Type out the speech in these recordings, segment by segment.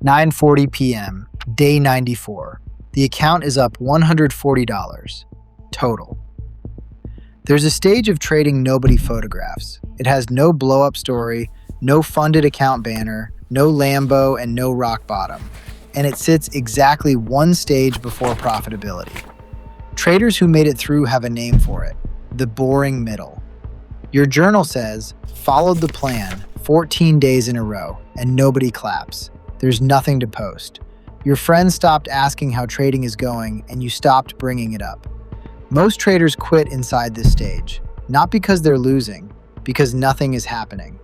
9:40 p.m., day 94. The account is up $140 total. There's a stage of trading nobody photographs. It has no blow-up story, no funded account banner, no Lambo, and no rock bottom. And it sits exactly one stage before profitability. Traders who made it through have a name for it: the boring middle. Your journal says, followed the plan 14 days in a row, and nobody claps. There's nothing to post. Your friends stopped asking how trading is going, and you stopped bringing it up. Most traders quit inside this stage, not because they're losing, because nothing is happening.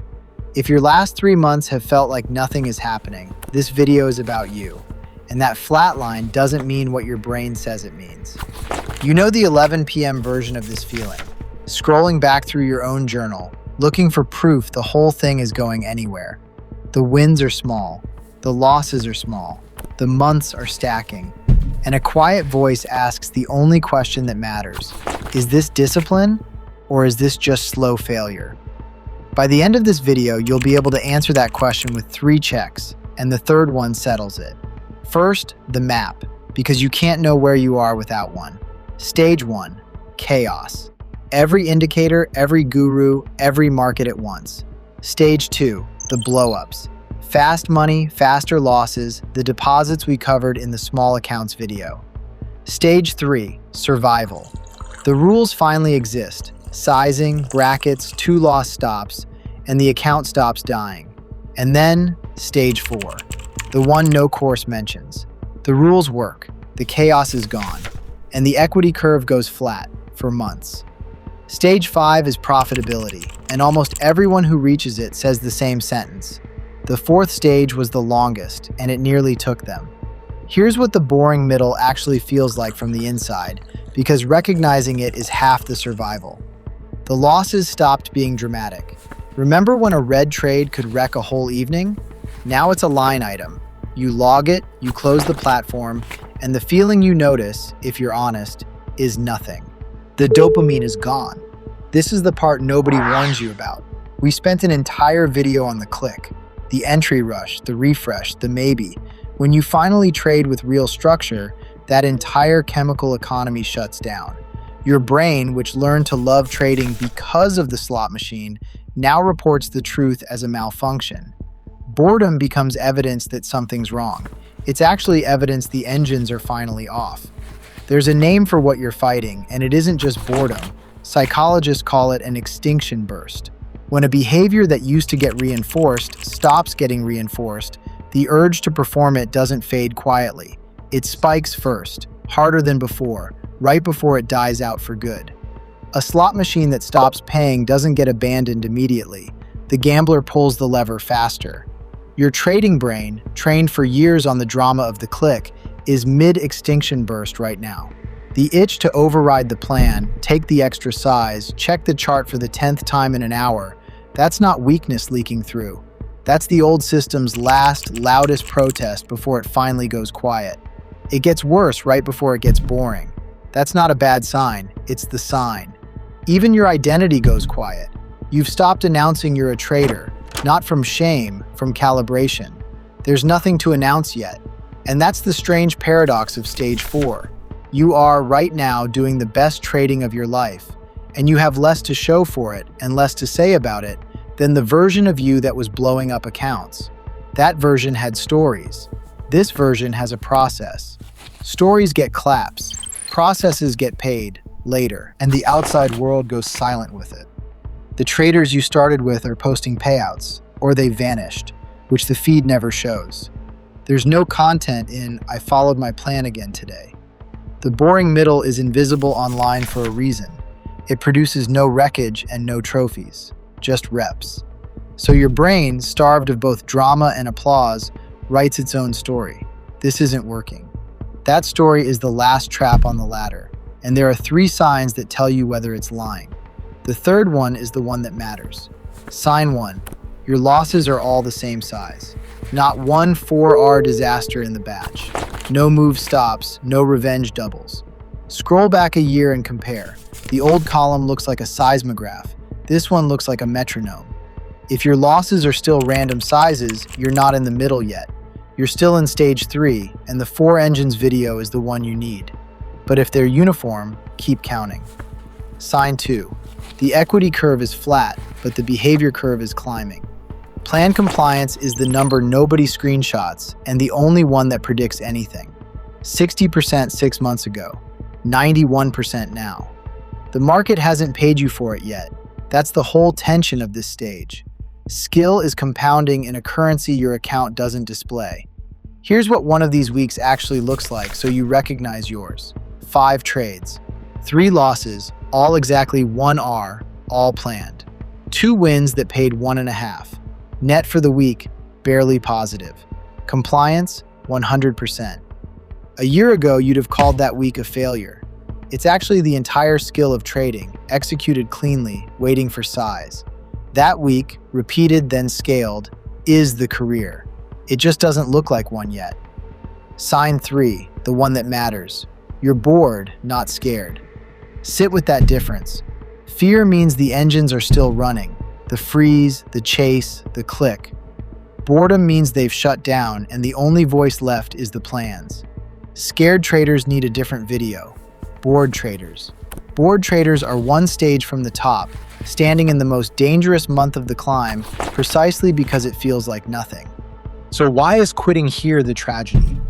If your last 3 months have felt like nothing is happening, this video is about you. And that flat line doesn't mean what your brain says it means. You know the 11 p.m. version of this feeling. Scrolling back through your own journal, looking for proof the whole thing is going anywhere. The wins are small, the losses are small, the months are stacking, and a quiet voice asks the only question that matters: is this discipline, or is this just slow failure? By the end of this video, you'll be able to answer that question with 3 checks, and the third one settles it. First, the map, because you can't know where you are without one. Stage 1, chaos. Every indicator, every guru, every market at once. Stage 2, the blow-ups. Fast money, faster losses, the deposits we covered in the small accounts video. Stage 3, survival. The rules finally exist: sizing, brackets, 2 loss stops, and the account stops dying. And then, stage 4, the one no course mentions. The rules work, the chaos is gone, and the equity curve goes flat for months. Stage 5 is profitability, and almost everyone who reaches it says the same sentence. The 4th stage was the longest, and it nearly took them. Here's what the boring middle actually feels like from the inside, because recognizing it is half the survival. The losses stopped being dramatic. Remember when a red trade could wreck a whole evening? Now it's a line item. You log it, you close the platform, and the feeling you notice, if you're honest, is nothing. The dopamine is gone. This is the part nobody warns you about. We spent an entire video on the click, the entry rush, the refresh, the maybe. When you finally trade with real structure, that entire chemical economy shuts down. Your brain, which learned to love trading because of the slot machine, now reports the truth as a malfunction. Boredom becomes evidence that something's wrong. It's actually evidence the engines are finally off. There's a name for what you're fighting, and it isn't just boredom. Psychologists call it an extinction burst. When a behavior that used to get reinforced stops getting reinforced, the urge to perform it doesn't fade quietly. It spikes first, harder than before, right before it dies out for good. A slot machine that stops paying doesn't get abandoned immediately. The gambler pulls the lever faster. Your trading brain, trained for years on the drama of the click, is mid-extinction burst right now. The itch to override the plan, take the extra size, check the chart for the 10th time in an hour, that's not weakness leaking through. That's the old system's last, loudest protest before it finally goes quiet. It gets worse right before it gets boring. That's not a bad sign, it's the sign. Even your identity goes quiet. You've stopped announcing you're a trader, not from shame, from calibration. There's nothing to announce yet. And that's the strange paradox of stage 4. You are, right now, doing the best trading of your life, and you have less to show for it and less to say about it than the version of you that was blowing up accounts. That version had stories. This version has a process. Stories get claps. Processes get paid later, and the outside world goes silent with it. The traders you started with are posting payouts, or they vanished, which the feed never shows. There's no content in "I followed my plan again today." The boring middle is invisible online for a reason. It produces no wreckage and no trophies, just reps. So your brain, starved of both drama and applause, writes its own story. This isn't working. That story is the last trap on the ladder, and there are 3 signs that tell you whether it's lying. The third one is the one that matters. Sign 1. Your losses are all the same size. Not one 4R disaster in the batch. No move stops, no revenge doubles. Scroll back a year and compare. The old column looks like a seismograph. This one looks like a metronome. If your losses are still random sizes, you're not in the middle yet. You're still in stage 3, and the 4 engines video is the one you need. But if they're uniform, keep counting. Sign 2. The equity curve is flat, but the behavior curve is climbing. Plan compliance is the number nobody screenshots and the only one that predicts anything. 60% 6 months ago, 91% now. The market hasn't paid you for it yet. That's the whole tension of this stage. Skill is compounding in a currency your account doesn't display. Here's what one of these weeks actually looks like so you recognize yours. 5 trades, 3 losses, all exactly 1 R, all planned. 2 wins that paid 1.5. Net for the week, barely positive. Compliance, 100%. A year ago, you'd have called that week a failure. It's actually the entire skill of trading, executed cleanly, waiting for size. That week, repeated then scaled, is the career. It just doesn't look like one yet. Sign 3, the one that matters. You're bored, not scared. Sit with that difference. Fear means the engines are still running. The freeze, the chase, the click. Boredom means they've shut down and the only voice left is the plans. Scared traders need a different video. Bored traders. Bored traders are one stage from the top, standing in the most dangerous month of the climb precisely because it feels like nothing. So why is quitting here the tragedy?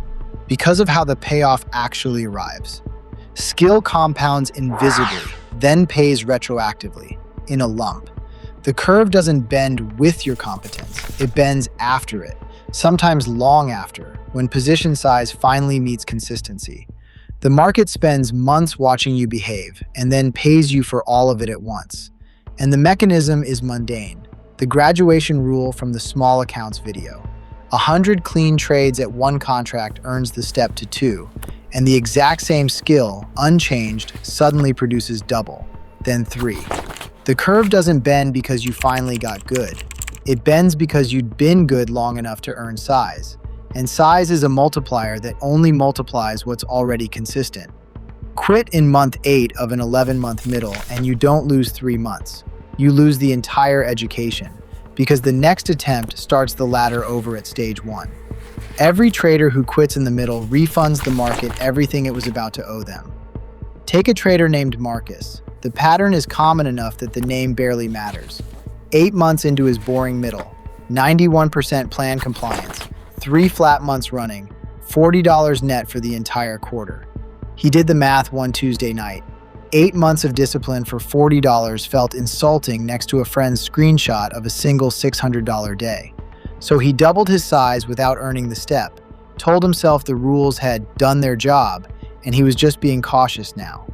Because of how the payoff actually arrives. Skill compounds invisibly, then pays retroactively, in a lump. The curve doesn't bend with your competence, it bends after it, sometimes long after, when position size finally meets consistency. The market spends months watching you behave, and then pays you for all of it at once. And the mechanism is mundane, the graduation rule from the small accounts video. 100 clean trades at 1 contract earns the step to 2, and the exact same skill, unchanged, suddenly produces double, then 3. The curve doesn't bend because you finally got good. It bends because you'd been good long enough to earn size. And size is a multiplier that only multiplies what's already consistent. Quit in month 8 of an 11-month middle and you don't lose 3 months. You lose the entire education, because the next attempt starts the ladder over at stage 1. Every trader who quits in the middle refunds the market everything it was about to owe them. Take a trader named Marcus. The pattern is common enough that the name barely matters. 8 months into his boring middle, 91% plan compliance, 3 flat months running, $40 net for the entire quarter. He did the math one Tuesday night. 8 months of discipline for $40 felt insulting next to a friend's screenshot of a single $600 day. So he doubled his size without earning the step, told himself the rules had done their job, and he was just being cautious now.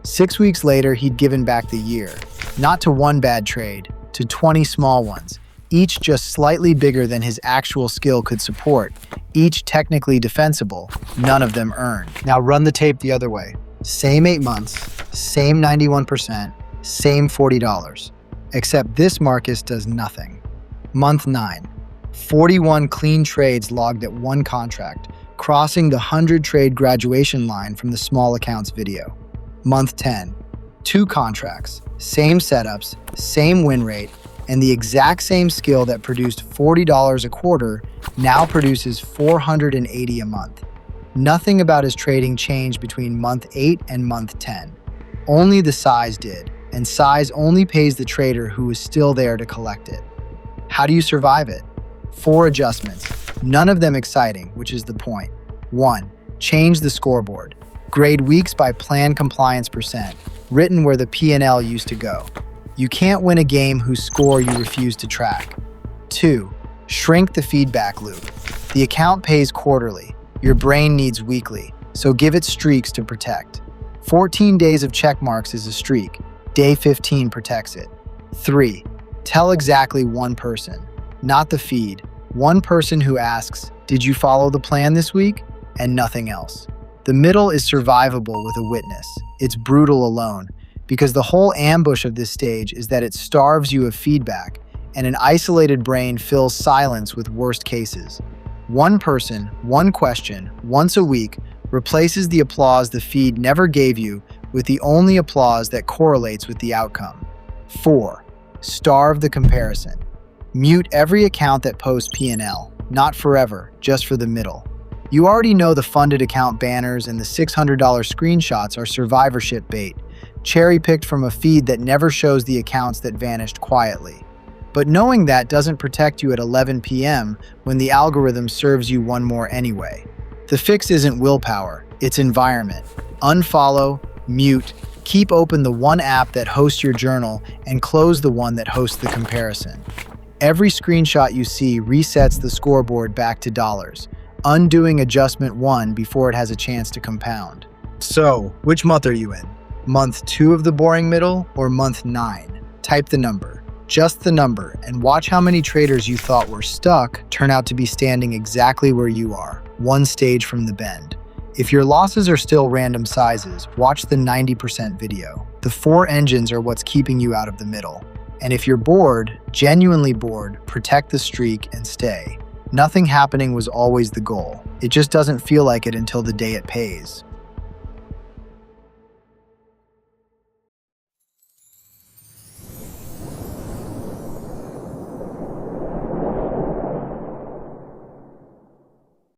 6 weeks later, he'd given back the year, not to 1 bad trade, to 20 small ones, each just slightly bigger than his actual skill could support, each technically defensible, none of them earned. Now run the tape the other way. Same 8 months, same 91%, same $40. Except this Marcus does nothing. Month 9, 41 clean trades logged at 1 contract, crossing the 100-trade graduation line from the small accounts video. Month 10, 2 contracts, same setups, same win rate, and the exact same skill that produced $40 a quarter now produces $480 a month. Nothing about his trading changed between month 8 and month 10. Only the size did, and size only pays the trader who is still there to collect it. How do you survive it? 4 adjustments, none of them exciting, which is the point. 1. Change the scoreboard. Grade weeks by plan compliance %, written where the P&L used to go. You can't win a game whose score you refuse to track. 2. Shrink the feedback loop. The account pays quarterly. Your brain needs weekly, so give it streaks to protect. 14 days of check marks is a streak. Day 15 protects it. 3. Tell exactly one person, not the feed. One person who asks, "Did you follow the plan this week?" and nothing else. The middle is survivable with a witness. It's brutal alone, because the whole ambush of this stage is that it starves you of feedback, and an isolated brain fills silence with worst cases. One person, one question, once a week, replaces the applause the feed never gave you with the only applause that correlates with the outcome. 4. Starve the comparison. Mute every account that posts P&L. not forever, just for the middle. You already know the funded account banners and the $600 screenshots are survivorship bait, cherry-picked from a feed that never shows the accounts that vanished quietly. But knowing that doesn't protect you at 11 p.m. when the algorithm serves you one more anyway. The fix isn't willpower, it's environment. Unfollow, mute, keep open the one app that hosts your journal and close the one that hosts the comparison. Every screenshot you see resets the scoreboard back to dollars, undoing adjustment 1 before it has a chance to compound. So, which month are you in? Month 2 of the boring middle or month 9? Type the number, just the number, and watch how many traders you thought were stuck turn out to be standing exactly where you are, one stage from the bend. If your losses are still random sizes, watch the 90% video. The 4 engines are what's keeping you out of the middle. And if you're bored, genuinely bored, protect the streak and stay. Nothing happening was always the goal. It just doesn't feel like it until the day it pays.